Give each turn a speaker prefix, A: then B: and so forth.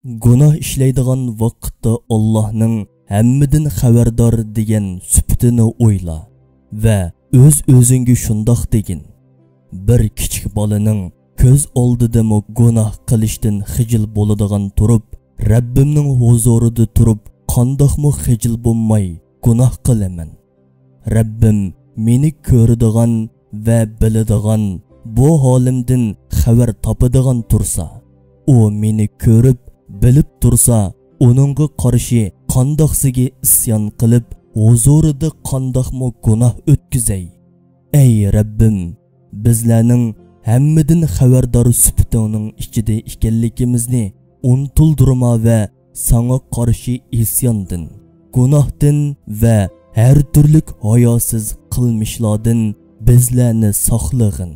A: Günah işleydiğin vakitte Allah'ın hemmidən xabardor degan süptini o'yla ve o'zingga shundoq degin. Bir kichik bolaning ko'z oldidami gunoh qilishdan xijil bo'ladigan turib, Rabbimning huzurida turib, qandoqmi xijil bo'lmay gunoh qilaman. Rabbim meni ko'radigan va biladigan, bu holimdan xabar topadigan tursa, u meni ko'rib bilib tursa, onunğa qarşı qandoqsiga isyon qilib, huzurida qandoqmi gunoh o'tkazay. Ey Rabbim, bizlarning hammadan xabardor süptining ichida ekanligimizni unutildirma va sana qarshi isyondan, gunohdan va har turli hayosiz qilmishlardan bizlarni saqlag'in.